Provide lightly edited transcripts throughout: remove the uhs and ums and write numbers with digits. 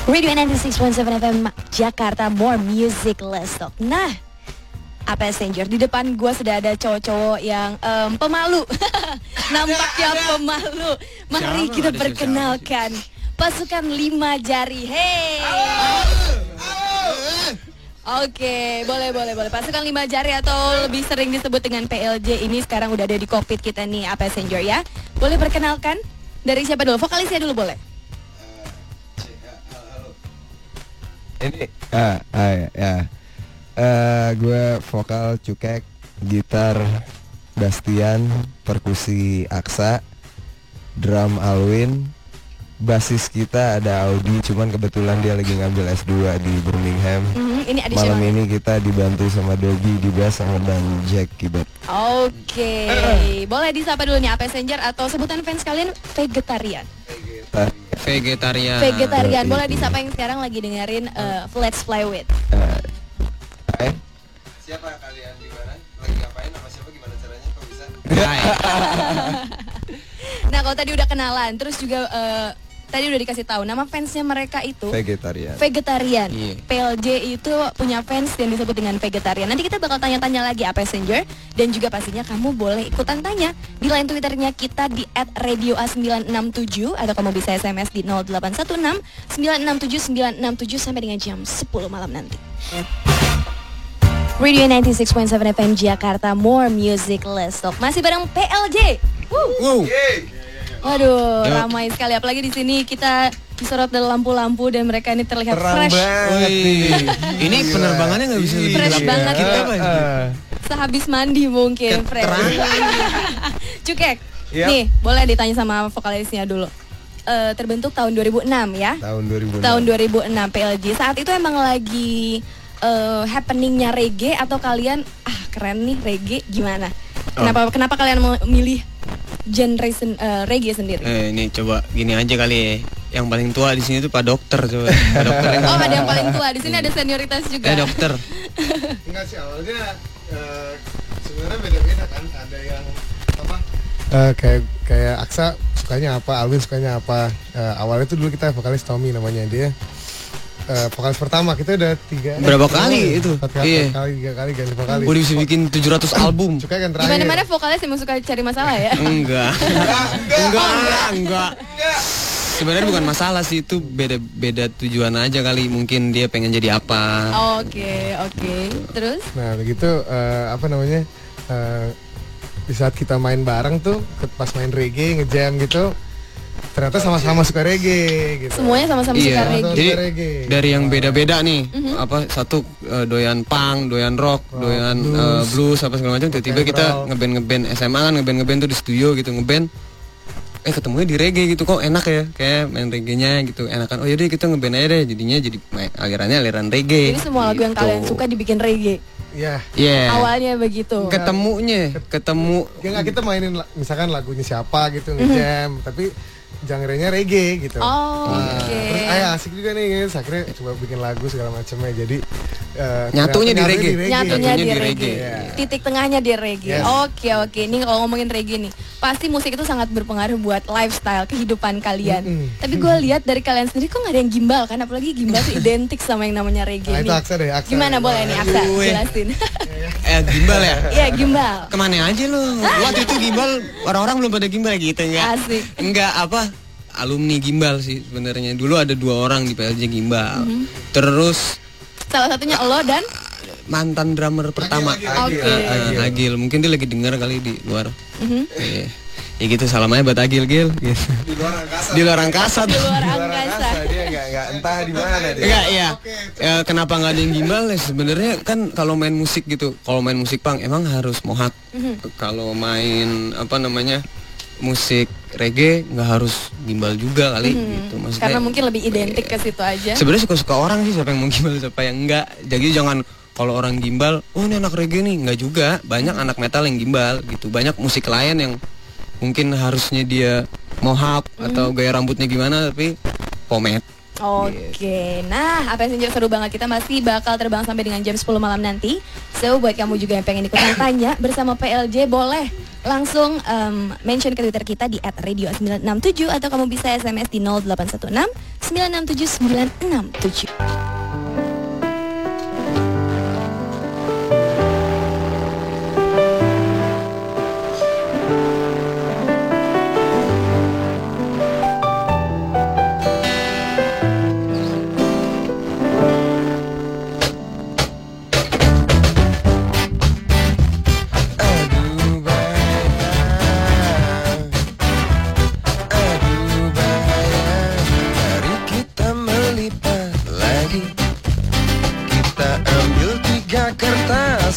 Radio 96.7 FM Jakarta, more music, let's talk. Nah, Passenger, di depan gue sudah ada cowok-cowok yang pemalu. Nampaknya pemalu. Mari kita perkenalkan pasukan 5 jari. Hey. Oke, boleh. Pasukan 5 jari atau lebih sering disebut dengan PLJ ini sekarang udah ada di kokpit kita nih, Passenger ya. Boleh perkenalkan dari siapa dulu? Vokalisnya dulu boleh. Ini gue vokal Cukek, gitar Bastian, perkusi Aksa, drum Alwin, basis kita ada Audi, cuman kebetulan dia lagi ngambil S2 di Birmingham. Ini malam ini kita dibantu sama Dobby di bass sama dan Jack keyboard. Oke, boleh disapa dulu nih Passenger atau sebutan fans kalian vegetarian. Vegetarian. Boleh disapa yang sekarang lagi dengerin Let's Fly With. Siapa kalian di mana? Lagi ngapain sama siapa, gimana caranya, kok bisa? Nah, kalau tadi udah kenalan, terus juga tadi udah dikasih tahu nama fansnya mereka itu vegetarian. Yeah. PLJ itu punya fans yang disebut dengan vegetarian. Nanti kita bakal tanya-tanya lagi Passenger, dan juga pastinya kamu boleh ikutan tanya di line Twitternya kita di @radioa967 atau kamu bisa SMS di 0816 967 967 sampai dengan jam 10 malam nanti. Radio 96.7 FM Jakarta, more music, let's talk. Masih bareng PLJ. Wow. Waduh, ramai sekali. Apalagi di sini kita disorot dari lampu-lampu dan mereka ini terlihat terang fresh. Ini penerbangannya nggak bisa lebih fresh banget. Kita Sehabis mandi mungkin fresh. Cukek, nih boleh ditanya sama vokalisnya dulu. Terbentuk tahun 2006 ya? Tahun 2006 PLJ. Saat itu emang lagi happeningnya reggae atau kalian keren nih reggae, gimana? Kenapa kalian memilih genre reggae sendiri? Ini coba gini aja kali ya. Yang paling tua di sini tuh Pak Dokter coba. Pak Dokter ada yang paling tua. Di sini ada senioritas juga. Dokter. Enggak sih, awalnya sebenarnya beda-beda kan. Ada yang apa? Kayak Aksa sukanya apa, Alwin sukanya apa. Awalnya tuh dulu kita vokalis Tommy namanya dia. Vokalis pertama kita udah 3 berapa kali itu? 4 kali, 3 kali ganti vokalis. Udah bisa bikin 700 album. Cukai kan terakhir. Gimana-mana vokalis emang suka cari masalah ya? Enggak. Sebenarnya bukan masalah sih, itu beda tujuan aja kali. Mungkin dia pengen jadi apa. Oke. Terus? Nah begitu di saat kita main bareng tuh, pas main reggae ngejam gitu, ternyata sama-sama suka reggae gitu. Semuanya sama-sama suka reggae. Jadi dari yang beda-beda nih, satu doyan punk, doyan rock, doyan blues apa segala macam. Tiba-tiba kita ngeband SMA kan, ngeband tuh di studio gitu, ngeband. Ketemunya di reggae gitu, kok enak ya, kayak main reggae-nya gitu, enakan. Oh yaudah kita ngeband aja deh, jadinya jadi aliran reggae. Jadi semua lagu yang kalian suka dibikin reggae. Iya. Awalnya begitu. Ketemu. Ya nggak, kita mainin misalkan lagunya siapa gitu ngejam, tapi genre-nya reggae gitu. Oke. Terus asik juga nih, akhirnya coba bikin lagu segala macamnya. Jadi nyatunya di reggae. Nyatunya di reggae. Titik tengahnya di reggae. Oke. Ini kalau ngomongin reggae nih, pasti musik itu sangat berpengaruh buat lifestyle kehidupan kalian. Tapi gue lihat dari kalian sendiri kok nggak ada yang gimbal kan? Apalagi gimbal tuh identik sama yang namanya reggae nih. Itu Aksa deh. Gimana boleh nih Aksa jelasin? Gimbal ya? Iya gimbal. Kemana aja lu? Waktu itu gimbal, orang-orang belum pada gimbal gitu enggak? Asik. Enggak alumni gimbal sih sebenarnya. Dulu ada 2 orang di PLJ gimbal. Terus salah satunya lo dan mantan drummer pertama Agil. Mungkin dia lagi dengar kali di luar. Ya gitu, salam aja buat Agil Gil gitu. Di luar angkasa. Dia enggak entah di mana dia. Enggak ya. Kenapa enggak ada yang gimbal ya? Sebenarnya kan kalau main musik gitu, kalau main musik punk emang harus mohak. Kalau main musik reggae nggak harus gimbal juga kali gitu, maksudnya karena mungkin lebih identik ke situ aja. Sebenarnya suka orang sih, siapa yang mau gimbal siapa yang enggak. Jadi jangan kalau orang gimbal, ini anak reggae nih, nggak juga. Banyak anak metal yang gimbal gitu. Banyak musik lain yang mungkin harusnya dia mohawk atau gaya rambutnya gimana tapi pomade Oke, nah apa yang seru banget, kita masih bakal terbang sampai dengan jam 10 malam nanti. So buat kamu juga yang pengen ikutan tanya bersama PLJ, boleh langsung mention ke Twitter kita di @radio967 atau kamu bisa SMS di 0816 967 967.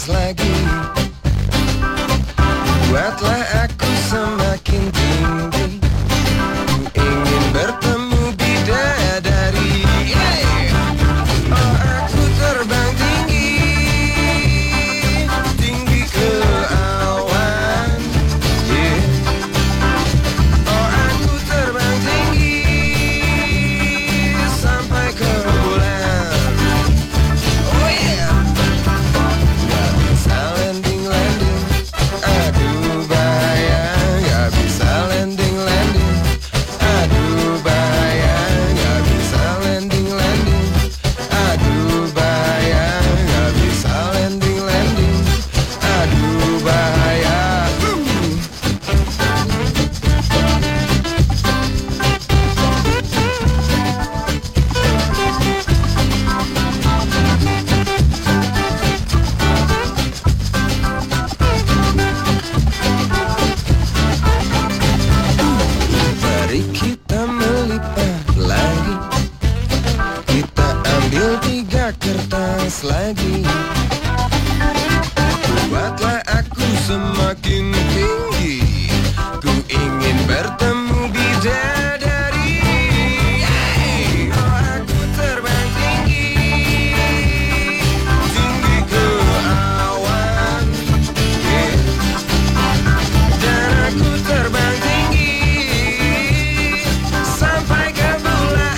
Lagi buatlah aku semakin tinggi, ku ingin bertemu bidadari. Oh aku terbang tinggi, tinggi ke awan. Oh aku terbang tinggi sampai ke bulan. Oh yeah. Kertas lagi, buatlah aku semakin tinggi, ku ingin bertemu bidadari. Oh aku terbang tinggi, tinggi ke awan. Dan aku terbang tinggi sampai ke bulan.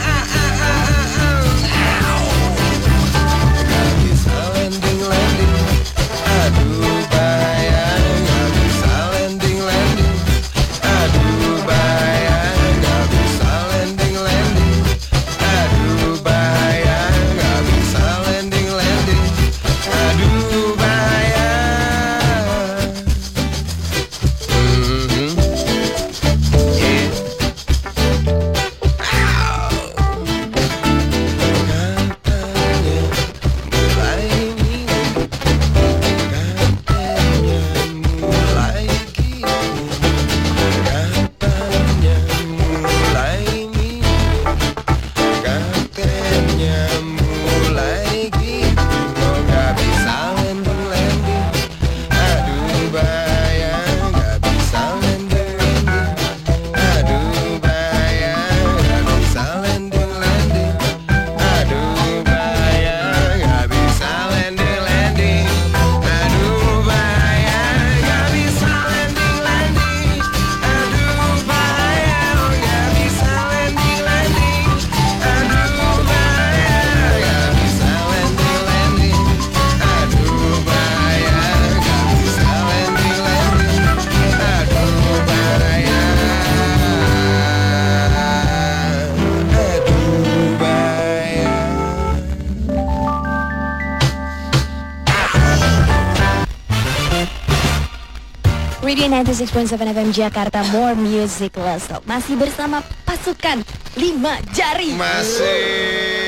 Radio 96.7 FM Jakarta, more music, less talk. Masih bersama pasukan 5 jari. Masih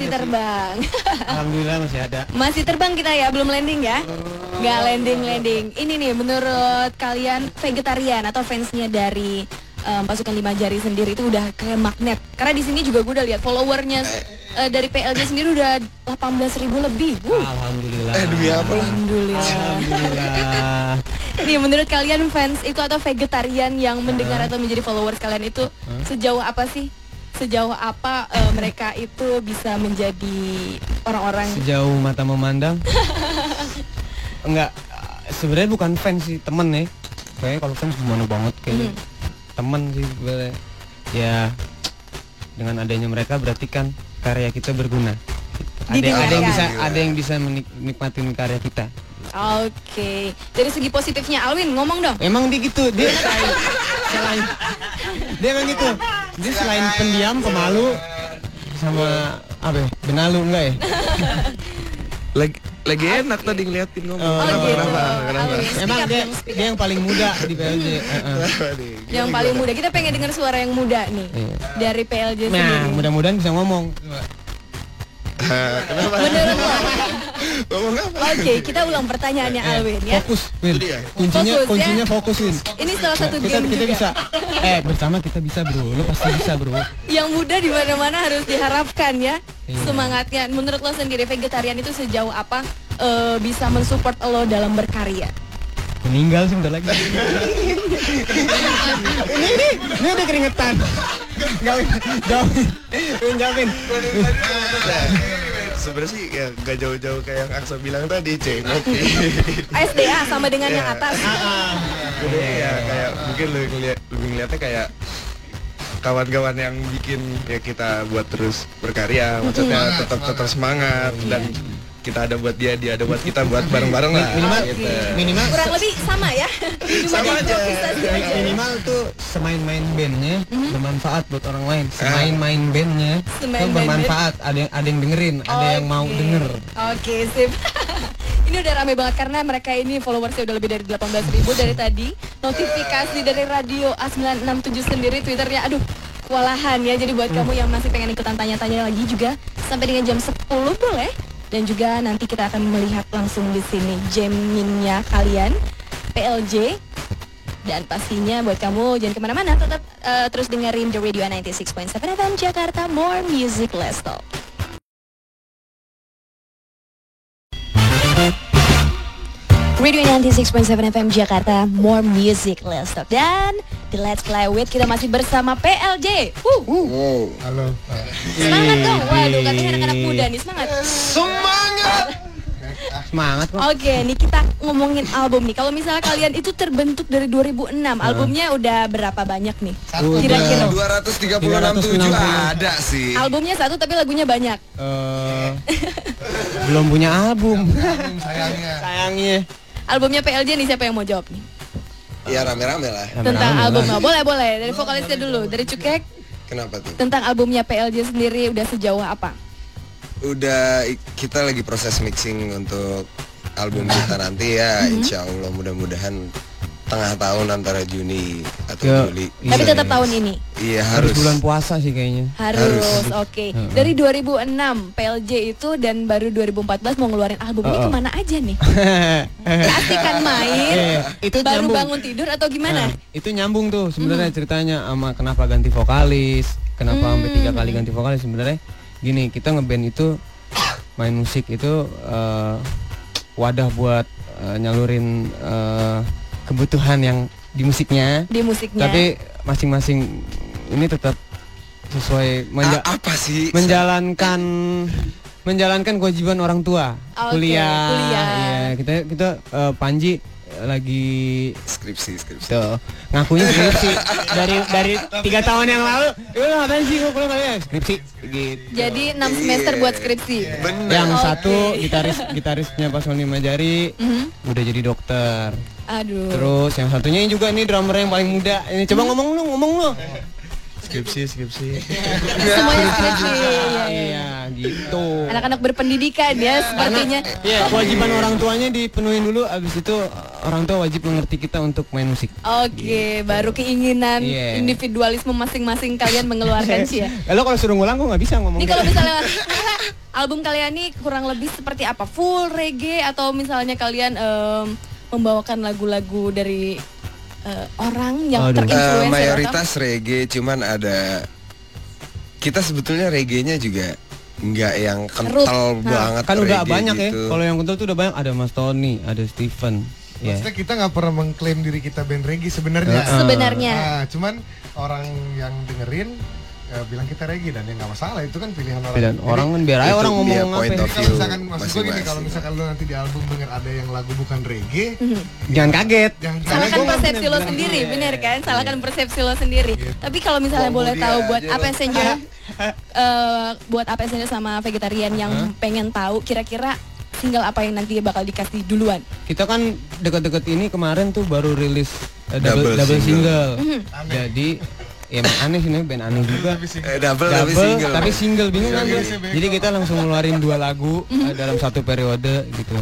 terbang. Alhamdulillah masih ada. Masih terbang kita ya, belum landing ya? Nggak landing. Ini nih, menurut kalian vegetarian atau fansnya dari pasukan 5 jari sendiri itu udah kayak magnet? Karena di sini juga gue udah lihat followernya dari PLJ sendiri udah 18.000 lebih. Alhamdulillah. Demi apa? Alhamdulillah. Nih, menurut kalian fans itu atau vegetarian yang mendengar atau menjadi followers kalian itu sejauh apa sih? Sejauh apa mereka itu bisa menjadi orang-orang? Sejauh mata memandang? Enggak, sebenarnya bukan fans sih, temen ya. Kayaknya kalau fans gimana banget kayaknya. Temen sih sebenarnya. Ya dengan adanya mereka berarti kan karya kita berguna. Ada yang bisa menikmatin karya kita. Oke. Dari segi positifnya Alwin ngomong dong. Emang dia gitu, dia selain dia emang gitu. Dia selain pendiam, pemalu sama apa ya? Benalu enggak ya? Lagi enak tadi ngeliatin ngomong. Kenapa? Emang dia yang paling muda di PLJ. Yang paling muda. Kita pengen dengar suara yang muda nih dari PLJ sendiri. Nah, mudah-mudahan bisa ngomong. Kenapa? Menurut lo? Ngomong apa? Oke, kita ulang pertanyaannya Alwin ya. Fokus, Win. Kuncinya fokus, Win. Ini salah satu game kita juga. bisa. Bersama kita bisa, Bro. Lo pasti bisa, Bro. Yang muda di mana-mana harus diharapkan ya. Semangatnya. Menurut lo sendiri vegetarian itu sejauh apa bisa mensupport lo dalam berkarya? Meninggal sih bentar lagi. ini udah keringetan. Jawabin. Sebenarnya sih ya gak jauh-jauh kayak yang Aksa bilang tadi, ngopi. SDA sama dengan yang atas. Ya kayak mungkin lebih ngeliatnya kayak kawan-kawan yang bikin ya kita buat terus berkarya, maksudnya tetap semangat dan kita ada buat dia ada buat kita, buat bareng-bareng lah. Minimal kurang lebih sama ya. Sama aja. Minimal tuh semain-main bandnya bermanfaat buat orang lain. Semain-main bandnya tuh bermanfaat. Ada yang dengerin, ada yang mau denger. Oke, sip. Ini udah rame banget karena mereka ini followersnya udah lebih dari 18.000 dari tadi. Notifikasi dari Radio A967 sendiri, Twitternya aduh kewalahan ya. Jadi buat kamu yang masih pengen ikutan tanya-tanya lagi juga sampai dengan jam 10 boleh. Dan juga nanti kita akan melihat langsung di sini jammingnya kalian PLJ. Dan pastinya buat kamu jangan kemana-mana, tetap terus dengerin The Radio 96.7 FM Jakarta, more music, less talk. Radio 96.7 FM Jakarta, more music, less talk. Dan di Let's Play With kita masih bersama PLJ. Halo. Semangat dong. Waduh, katanya anak-anak muda nih, semangat. Semangat kok. Oke, nih kita ngomongin album nih. Kalau misalnya kalian itu terbentuk dari 2006, albumnya udah berapa banyak nih? Kira-kira 236 ada sih. albumnya satu tapi lagunya banyak. Belum punya album. Sayangnya. Albumnya PLJ nih, siapa yang mau jawab nih? Ya rame-rame lah. Tentang albumnya. Boleh. Dari vokalisnya dulu, dari Cukek. Kenapa tuh? Tentang albumnya PLJ sendiri udah sejauh apa? Udah kita lagi proses mixing untuk album kita nanti ya, insya Allah mudah-mudahan tengah tahun antara Juni atau Juli. Tapi tetap tahun ini? Iya Harus harus. bulan puasa sih kayaknya. Harus, oke. Dari 2006 PLJ itu dan baru 2014 mau ngeluarin album ini kemana aja nih? Keasikan main, itu baru nyambung. bangun tidur atau gimana? Itu nyambung tuh sebenarnya ceritanya sama kenapa ganti vokalis, kenapa sampai 3 kali ganti vokalis sebenarnya. Gini, kita ngeband itu main musik itu wadah buat nyalurin kebutuhan yang di musiknya. Tapi masing-masing ini tetap sesuai apa sih? menjalankan kewajiban orang tua. Kuliah. Iya, kita Panji lagi skripsi. Tuh, ngakunya skripsi dari 3 tahun yang lalu. Ngapain sih kok kuliah skripsi gitu. Jadi 6 semester buat skripsi. Bener. Yang satu gitarisnya Pak Sony Majari udah jadi dokter. Aduh. Terus yang satunya juga nih drummer yang paling muda. Ini coba ngomong lu. Skripsi. Semuanya skripsi. Iya, gitu. Anak-anak berpendidikan ya sepertinya. Iya, kewajiban orang tuanya dipenuhin dulu, abis itu orang tua wajib mengerti kita untuk main musik. Oke, baru keinginan individualisme masing-masing kalian mengeluarkan sih ya. Lo kalau suruh ngulang gue nggak bisa ngomong. Ini kalau misalnya album kalian nih kurang lebih seperti apa? Full reggae atau misalnya kalian membawakan lagu-lagu dari orang yang terinfluence mayoritas reggae, cuman ada kita sebetulnya reggae-nya juga nggak yang kental banget. Kan udah banyak gitu. ya. Kalau yang kental tuh udah banyak. Ada Mas Tony, ada Steven. Maksudnya kita nggak pernah mengklaim diri kita band reggae sebenarnya. Sebenarnya. Cuman orang yang dengerin bilang kita reggae dan ya nggak masalah, itu kan pilihan orang. Pilihan orang kan biar aja orang ngomong point apa. of Kalau view misalkan maksud gue gini, kalau misalkan lo nanti di album denger ada yang lagu bukan reggae, Jangan kaget. salahkan persepsi lo sendiri, bener kan? Salahkan persepsi lo sendiri. Tapi kalau misalnya boleh tahu buat apa Passenger, buat APS sama vegetarian yang pengen tahu kira-kira single apa yang nanti bakal dikasih duluan. Kita kan deket-deket ini kemarin tuh baru rilis double single. Jadi ya aneh sih nih, band aneh juga. Double tapi single bingung kan. Jadi kita langsung ngeluarin 2 lagu dalam satu periode gitu.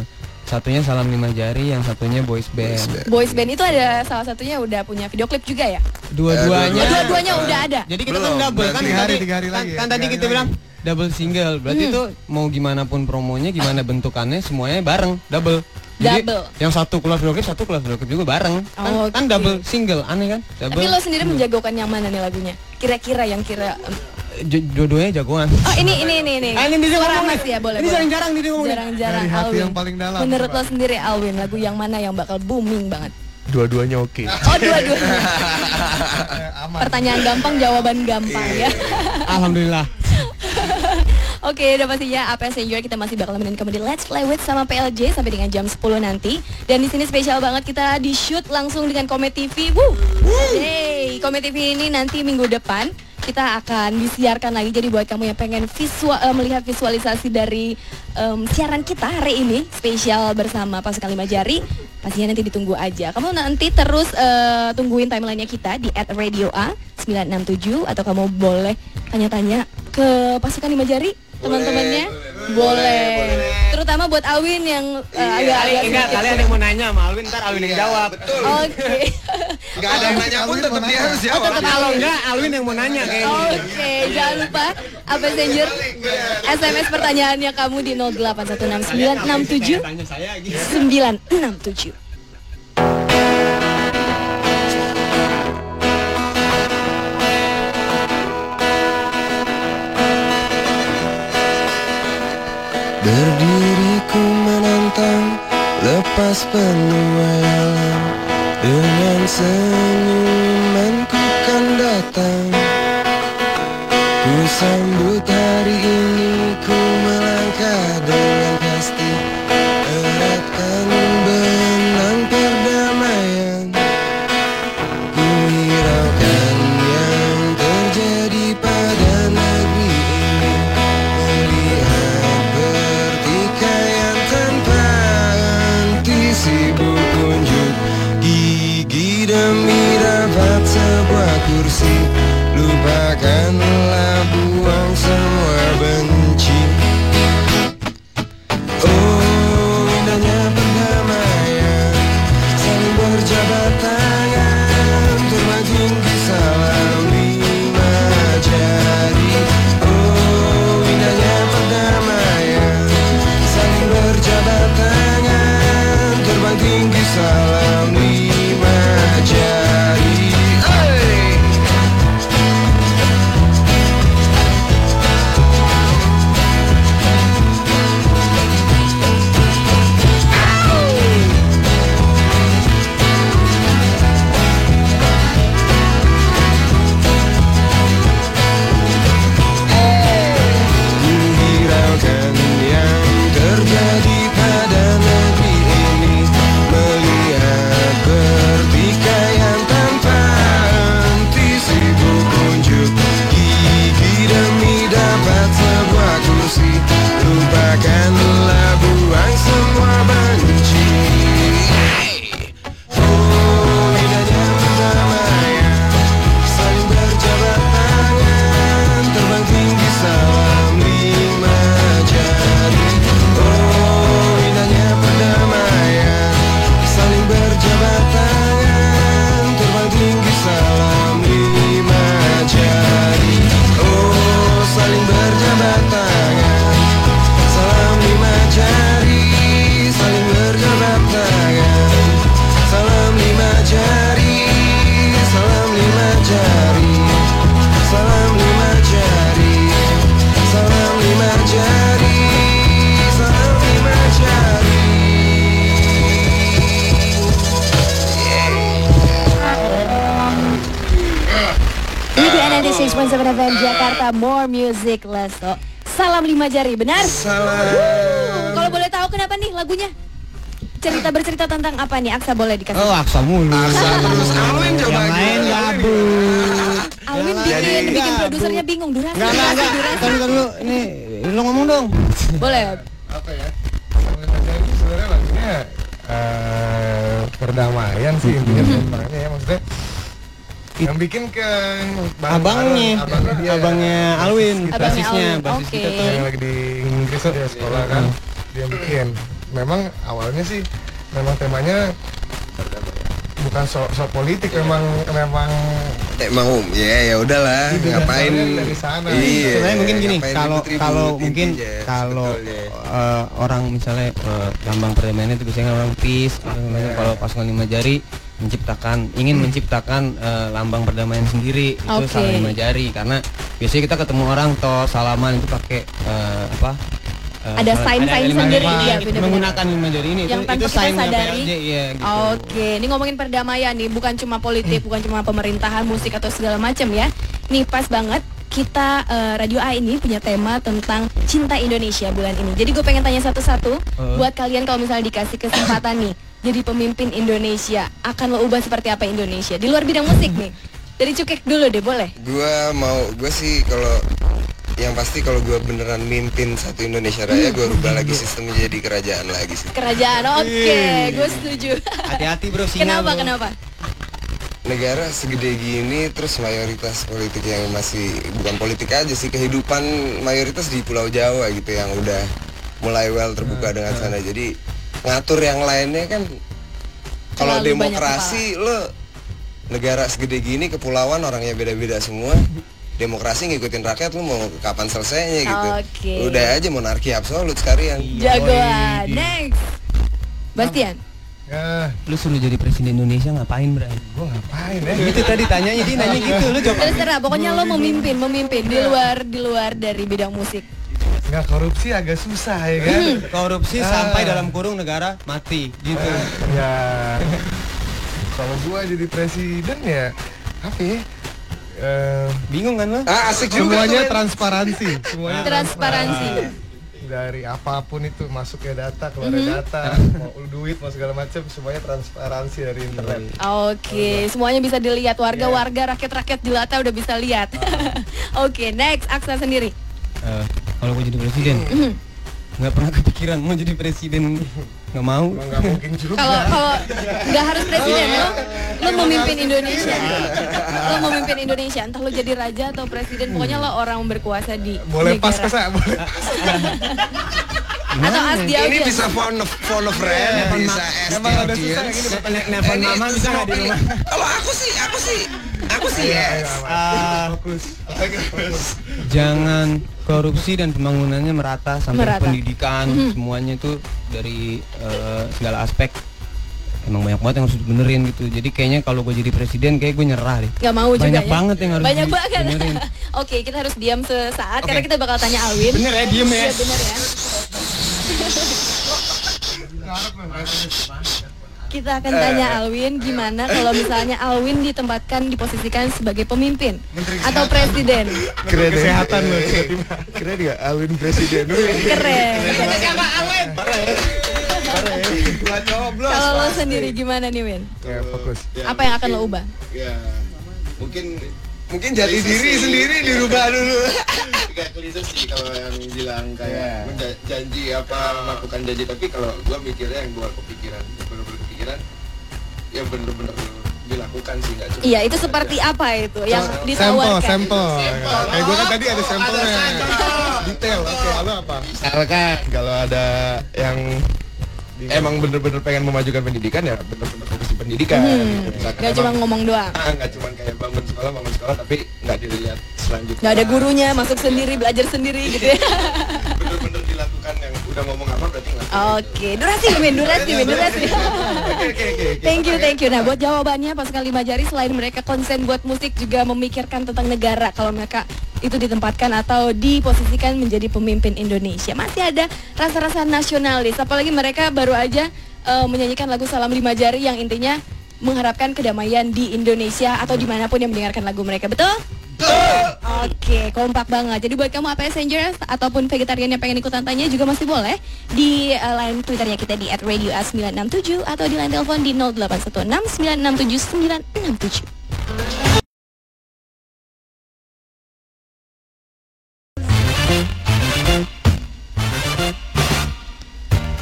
Satunya Salam 5 Jari, yang satunya Boys Band. Boys Band itu ada salah satunya udah punya video klip juga ya? Dua-duanya udah ada. Jadi kita kan double kan 3 hari lagi. Kan tadi kita bilang double single. Berarti itu mau gimana pun promonya, gimana bentukannya, semuanya bareng, double. Jadi yang satu keluar video klip, satu keluar video klip juga bareng. Kan double single, aneh kan? Double. Tapi lo sendiri menjagokan yang mana nih lagunya? Kira-kira yang dua-duanya jagoan. Oh ini. Ini dia Suara ngomong Mas ya, boleh. Ini jarang-jarang dia ngomong. Jarang-jarang Dari hati Alwin. yang paling dalam. Menurut lo sendiri Alwin, lagu yang mana yang bakal booming banget? Dua-duanya oke. Oh, dua-duanya. Pertanyaan gampang, jawaban gampang ya. Alhamdulillah. Oke, udah pastinya APS Enjoy kita masih bakal nemenin kamu di Let's Play With sama PLJ sampai dengan jam 10 nanti. Dan di sini spesial banget kita di shoot langsung dengan Komet TV. Yeay, Komet TV ini nanti minggu depan kita akan disiarkan lagi. Jadi buat kamu yang pengen melihat visualisasi dari siaran kita hari ini spesial bersama Pasukan 5 Jari, pastinya nanti ditunggu aja. Kamu nanti terus tungguin timelinenya kita di @radioa967 atau kamu boleh tanya-tanya ke Pasukan 5 Jari teman-temannya. Boleh. Terutama buat Alwin yang agak-agak enggak, kalian yang mau nanya sama Alwin, ntar Alwin yang jawab. Oke. Enggak ada yang nanya pun tetap dia harus jawab. Kalau enggak, Alwin yang mau nanya kayaknya. Oke, jangan lupa APS Enjoy SMS pertanyaannya kamu di 0816967 Tanya saya gitu. 967. Berdiriku menantang, lepas penuaian, dengan senyumanku kan datang. Ku sambut hari ini, ku melangkah dengan pasti, eratkan benang perdamaian. Ku hiraukan yang terjadi pada negeri ini, melihat pertikaian tanpa henti, sibuk unjuk gigi demi dapat sebuah kursi. Lupakanlah, buang semua benci. Oh, indahnya perdamaian, saling berjabat tangan, terbang tinggi salam 5 jari. Oh, indahnya perdamaian, saling berjabat tangan, terbang tinggi salam 5 jari. Hiraukan yang terjadi pada negeri ini, melihat pertikaian tanpa henti, sibuk unjuk gigi demi dapat sebuah kursi. Lupakanlah, buang semua benci. Oh, indahnya perdamaian, saling berjabat tangan, terbang tinggi salam 5 jari. Oh, indahnya perdamaian, saling berjabat tangan, terbang tinggi salam 5 jari. Oh, saling berjabat tangan, salam 5 jari, saling berjabat tangan, salam 5 jari, salam 5 jari, salam 5 jari, salam 5 jari, salam 5 jari. Ini di NNT 6.7 FM Jakarta, more music, let's go. Salam 5 jari, benar? Salam. Kalau boleh tahu kenapa nih lagunya? Bercerita tentang apa nih? Aksa boleh dikasih. Oh, Aksa mulu. Aksa terus Alwin coba Yang lain gimana? gabut. Alwin bikin produsernya bingung. Durasi. Enggak. Tahan dulu. Ini lo ngomong dong. Boleh. Apa ya? Sebenarnya lagunya perdamaian sih intinya sebenarnya ya, maksudnya yang bikin ke abangnya Alwin, basisnya kita tuh yang lagi di Inggris ya sekolah kan, dia bikin. Memang awalnya sih memang temanya bukan sok politik, memang ya udahlah ngapain dari sana. Iya, sebenarnya mungkin gini, kalau orang misalnya lambang perdamaian itu biasanya orang peace, kalau pasukan 5 jari ingin menciptakan lambang perdamaian sendiri, itu salah 5 jari, karena biasanya kita ketemu orang salaman itu pakai ada sign sendiri ya, menggunakan 5 jari ini yang itu signnya PLJ ya gitu. Oke, ini ngomongin perdamaian nih, bukan cuma politik, bukan cuma pemerintahan, musik atau segala macam ya. Nih pas banget kita Radio A ini punya tema tentang cinta Indonesia bulan ini. Jadi gue pengen tanya satu-satu buat kalian, kalau misalnya dikasih kesempatan nih jadi pemimpin Indonesia, akan lo ubah seperti apa Indonesia di luar bidang musik nih? Dari Cukek dulu deh, boleh? Gue sih yang pasti kalau gue beneran mimpin satu Indonesia Raya, gue rubah lagi sistemnya jadi kerajaan lagi sih. Kerajaan, oke, gue setuju. Hati-hati bro, singa. Kenapa? Negara segede gini, terus mayoritas politik yang masih bukan politik aja sih, kehidupan mayoritas di Pulau Jawa gitu, yang udah mulai terbuka dengan sana. Jadi ngatur yang lainnya kan, kalau demokrasi lo negara segede gini, kepulauan orangnya beda-beda semua. Demokrasi ngikutin rakyat, lu mau kapan selesainya gitu. Udah aja monarki absolut sekalian. Jagoan. Next, Bastian. Lu suruh jadi presiden Indonesia ngapain, Bray? Gue ngapain ya? Gitu tadi tanyanya, dia nanya gitu, lu jawab. Terserah, pokoknya lo memimpin di luar dari bidang musik. Nggak, korupsi agak susah ya kan? Korupsi sampai dalam kurung negara mati gitu. Ya. Kalau gua jadi presiden ya apa ya? Bingung kan lo? Asik juga. Semuanya transparansi. Transparansi. Dari apapun itu, masuknya data, keluarnya data, mau duit, mau segala macam, semuanya transparansi dari internet. Oke, semuanya bisa dilihat, warga-warga, rakyat-rakyat jelata udah bisa lihat. Oke, next, Aksa sendiri. Kalau gue jadi presiden, nggak pernah kepikiran mau jadi presiden, nggak mau. Nggak mungkin juga. Kalau nggak harus presiden, lo memimpin Indonesia. Lo memimpin Indonesia, entah lo jadi raja atau presiden, pokoknya lo orang berkuasa di boleh negara. Pas ke saya, boleh. Atau as dia ini bisa phone a friend, bisa emang ada susah yang ini. Nelfon mama bisa nggak di rumah? Kalau aku sih yes. Fokus. Jangan korupsi dan pembangunannya merata sampai pendidikan, semuanya itu dari segala aspek. Emang banyak banget yang harus dibenerin gitu. Jadi kayaknya kalau gue jadi presiden, kayak gue nyerah deh. Gak mau juga banyak ya? Banget yang harus dibenerin. Oke, kita harus diam sesaat karena kita bakal tanya Alwin. Bener ya, diem ya. Iya, bener ya. Kita akan tanya Alwin gimana kalau misalnya Alwin diposisikan sebagai pemimpin atau presiden. Keren kesehatan loh. Keren gak Alwin presiden? Keren. Siapa Alwin? Kalau lo sendiri gimana nih, Win? Ya, fokus. Apa yang akan lo ubah? Ya, mungkin jati diri sendiri dirubah dulu. Kayak klise sih kalau yang bilang kayak janji melakukan janji, tapi kalau gua mikirnya yang luar kepikiran, bener-bener kepikiran yang bener-bener dilakukan sih, nggak cuma. Iya, itu seperti apa itu yang ditawarkan? Sampel. Kayak gue kan tadi ada sampelnya. Detail. Oke, lalu apa? Misalkan kalau ada yang emang bener-bener pengen memajukan pendidikan, ya bener-bener fokus di pendidikan. Gak cuma ngomong doang. Nggak cuma kayak bangun sekolah, tapi nggak dilihat selanjutnya. Gak ada gurunya, masuk sendiri, belajar sendiri gitu ya. Bener-bener dilakukan, yang udah ngomong apa berarti nggak. Oke, durasi. Thank you. Nah, buat jawabannya pasukan 5 jari, selain mereka konsen buat musik, juga memikirkan tentang negara. Kalau mereka itu ditempatkan atau diposisikan menjadi pemimpin Indonesia, masih ada rasa-rasa nasionalis. Apalagi mereka baru aja menyanyikan lagu Salam 5 Jari yang intinya mengharapkan kedamaian di Indonesia atau dimanapun yang mendengarkan lagu mereka. Betul? Oke, kompak banget. Jadi buat kamu Passengers ataupun vegetarian yang pengen ikutan tanya juga masih boleh di line Twitternya kita di @radioa967 atau di line telepon di 0816 967 967.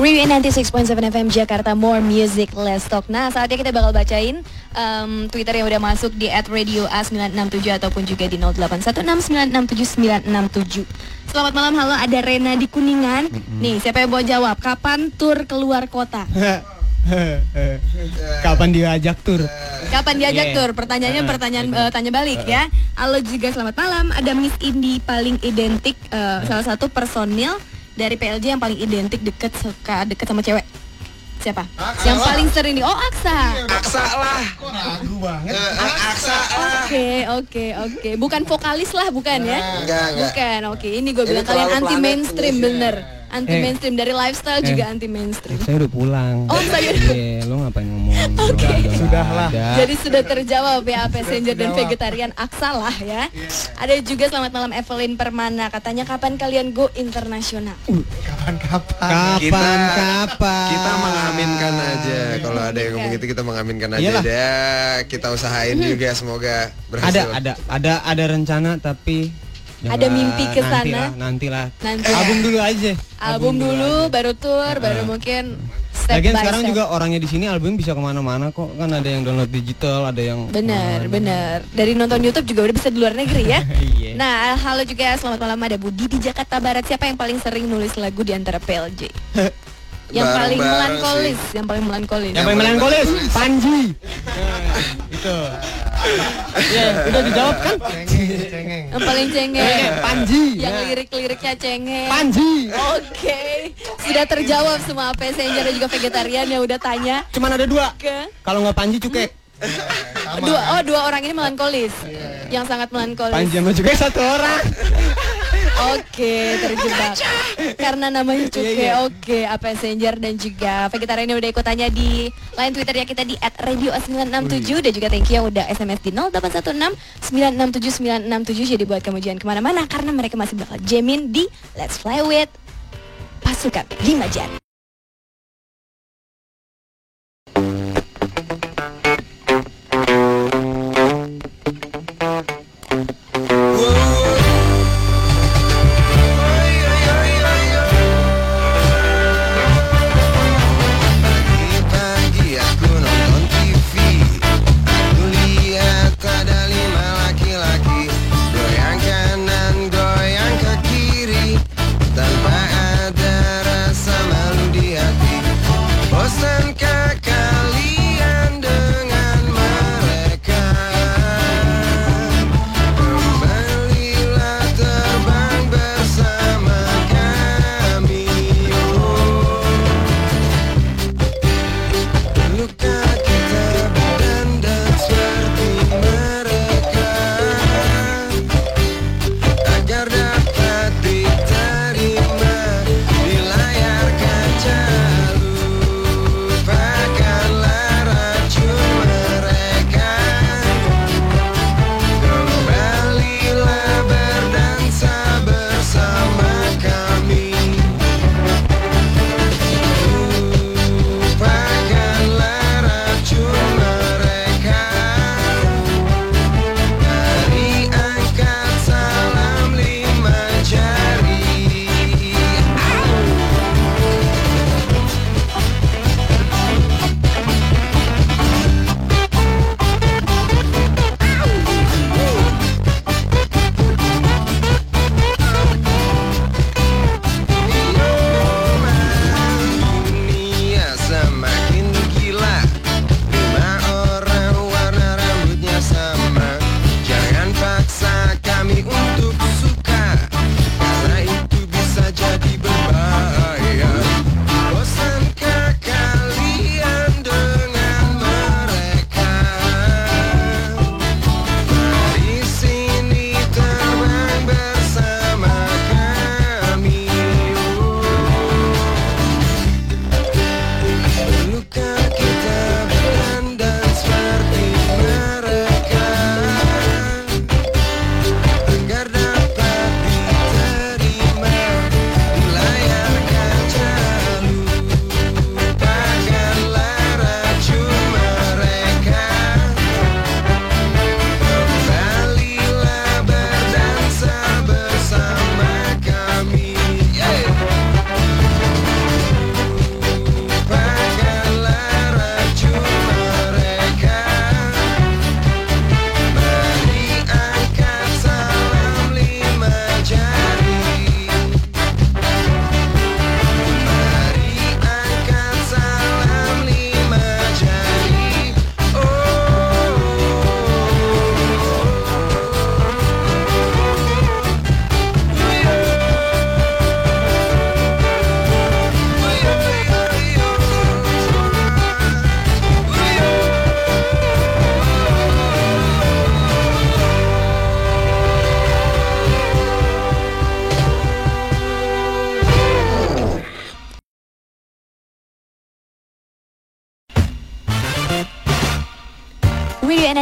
Radio 96.7 FM Jakarta, more music, less talk. Nah, saatnya kita bakal bacain Twitter yang udah masuk di @radioa967 ataupun juga di 0816967967. Selamat malam, halo, ada Rena di Kuningan. Nih, siapa yang mau jawab? Kapan tur keluar kota? Kapan diajak tur? Kapan diajak tur? Pertanyaannya pertanyaan tanya balik ya. Halo juga selamat malam. Ada Miss Indi paling identik, salah satu personil dari PLJ yang paling identik deket sama cewek. Siapa? Aksa yang lah. paling sering di Aksa. Aksa lah. Kok ragu banget? Aksa lah. Oke. Bukan vokalis lah, bukan ya? Enggak. Bukan. Oke, ini gue bilang terlalu kalian anti planet mainstream, Indonesia. bener. Anti mainstream dari lifestyle juga anti mainstream. Saya udah pulang. Oh, saya. Iya, lo ngapain ngomong? Sudahlah. Jadi sudah terjawab ya, passenger dan vegetarian Aksa lah ya. Ada juga selamat malam Evelyn Permana, katanya kapan kalian go internasional? Kapan-kapan. Kita mengaminkan aja. Kalau ada yang ngomong gitu kita mengaminkan aja. Iyalah. Deh. Kita usahain juga, semoga berhasil. Ada rencana tapi Ada mimpi ke sana? Nantilah. Nanti. Album dulu aja. Album dulu, baru tour, baru mungkin step Lagian by sekarang step. juga orangnya di sini album bisa kemana-mana kok. Kan ada yang download digital, ada yang Bener. Dari nonton YouTube juga udah bisa di luar negeri ya. Iya. Nah, halo juga selamat malam, ada Budi di Jakarta Barat. Siapa yang paling sering nulis lagu di antara PLJ? Yang paling Bareng-bareng melankolis, sih. yang paling melankolis. Yang paling melankolis, Panji. Itu. Ya, udah dijawab kan? Cengeng. Yang paling cengeng. Panji. Yang lirik-liriknya cengeng. Panji. Oke, sudah terjawab semua passenger dan juga vegetarian yang udah tanya Cuman ada dua. ke Kalau nggak Panji cukek. dua orang ini melankolis, yang sangat melankolis. Panji sama cukek satu orang. Oke, terjebak karena namanya Cuke. Oke, passenger dan juga vegetarian yang udah ikut tanya di line Twitter ya kita di @radio967 dan juga thank you yang udah SMS di 0816967967. Jadi buat kamu jangan kemana-mana karena mereka masih bakal jamin di Let's Fly With Pasukan Limajan. Pagi aku nonton TV, aku lihat ada 5 laki-laki goyang kanan, goyang ke kiri tanpa ada rasa malu.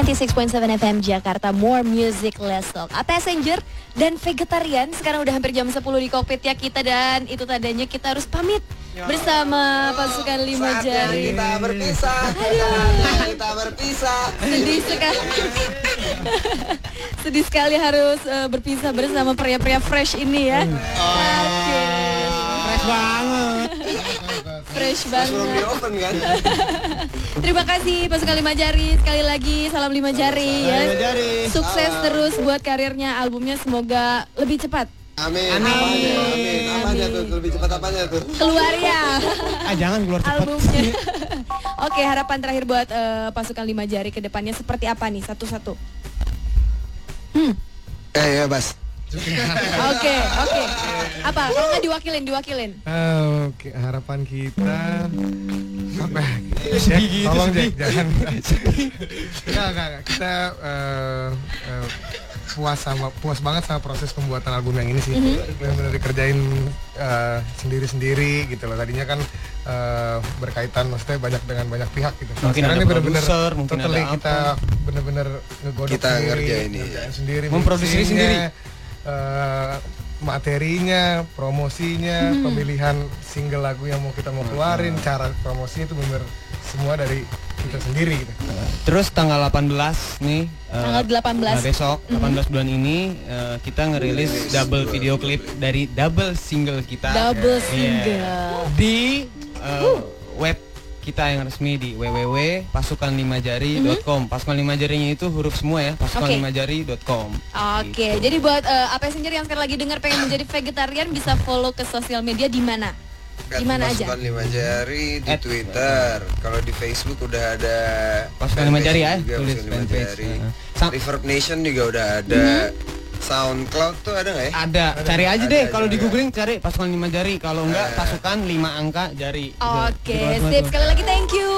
96.7 FM Jakarta, more music, less talk. Passenger dan vegetarian, sekarang udah hampir jam 10 di kokpit ya kita. Dan itu tadinya kita harus pamit bersama pasukan 5 jari. Kita berpisah. Kita berpisah. Sedih sekali. Sedih sekali harus berpisah bersama pria-pria fresh ini ya. Oke. Fresh banget. Fresh banget. Open kan? Terima kasih pasukan 5 jari. Sekali lagi salam 5 jari ya. Sukses terus buat karirnya, albumnya semoga lebih cepat. Amin. Amin. Apanya tuh? Lebih cepat apanya tuh? Keluar ya. Jangan keluar cepat. Albumnya. Oke, harapan terakhir buat pasukan 5 jari ke depannya seperti apa nih? Satu-satu. Ya Bas. Oke. Apa? Kalau nggak diwakilin. Oke, harapan kita apa? Tolong Jack, jangan. Enggak. Kita puas banget sama proses pembuatan album yang ini sih. Benar-benar dikerjain sendiri-sendiri gitu loh. Tadinya kan berkaitan maksudnya dengan banyak pihak gitu. Mungkin sekarang ada ini benar-benar mungkin ada kita benar-benar ngegodok kita ngerjain sendiri, memproduksi sendiri. Materinya, promosinya, pemilihan single lagu yang kita mau keluarin, cara promosinya itu benar semua dari kita sendiri gitu. Terus tanggal 18 nih, Tanggal 18 besok 18 bulan ini kita ngerilis double video klip dari double single kita. Double single Di web kita yang resmi di www.pasukan5jari.com. Pasukan 5 jarinya itu huruf semua ya, pasukan5jari.com. Oke, jadi buat passenger yang sekarang lagi dengar pengen menjadi vegetarian bisa follow ke sosial media di mana? Di mana aja? Pasukan 5 jari di Twitter. Kalau di Facebook udah ada Pasukan 5 jari ya, tulis tulis 5 jari. Reverb Nation juga udah ada. SoundCloud tuh ada nggak ya? Ada, cari aja deh. Kalau di googling cari pasukan 5 jari. Kalau enggak pasukan 5 angka jari. Oke, sip. Sekali lagi thank you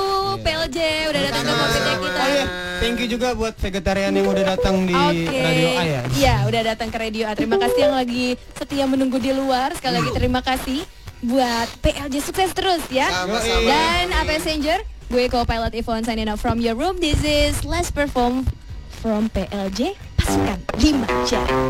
PLJ udah datang ke kokpitnya kita. Oh iya, thank you juga buat vegetarian yang udah datang di Radio A ya. Iya, udah datang ke Radio A. Terima kasih yang lagi setia menunggu di luar. Sekali lagi terima kasih buat PLJ, sukses terus ya. Sama-sama. Dan passenger, gue co-pilot Yvonne signing out from your room. This is Let's Perform from PLJ, pasukan 5 jari.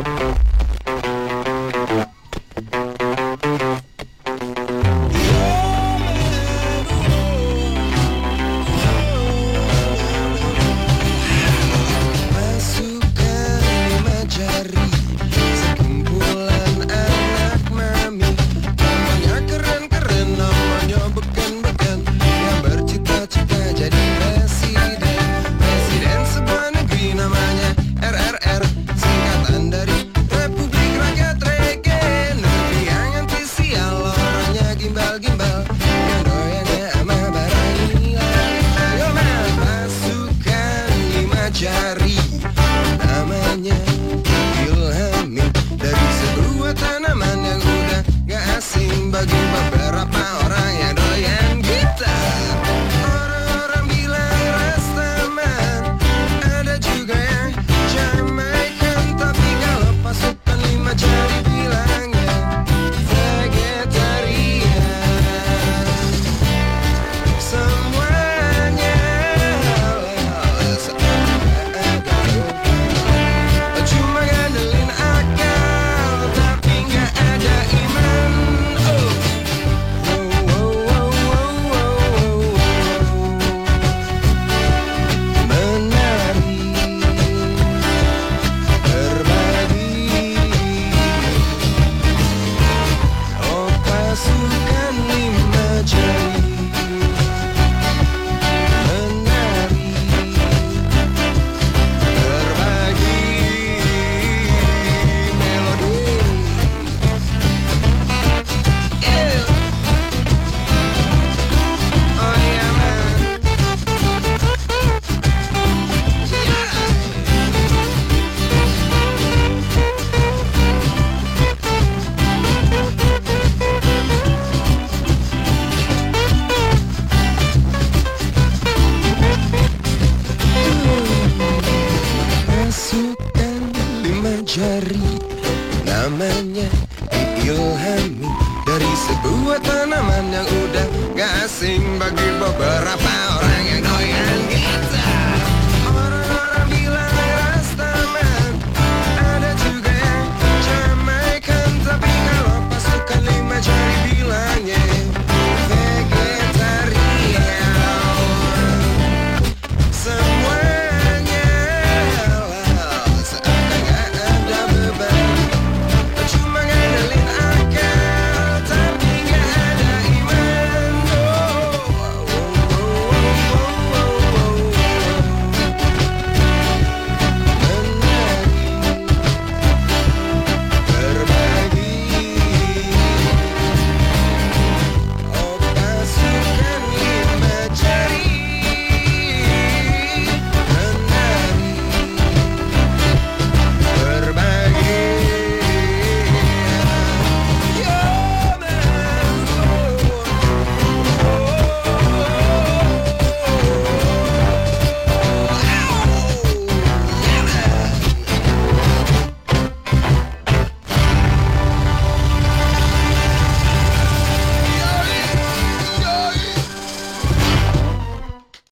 namanya diilhami dari sebuah tanaman yang udah gak asing bagi beberapa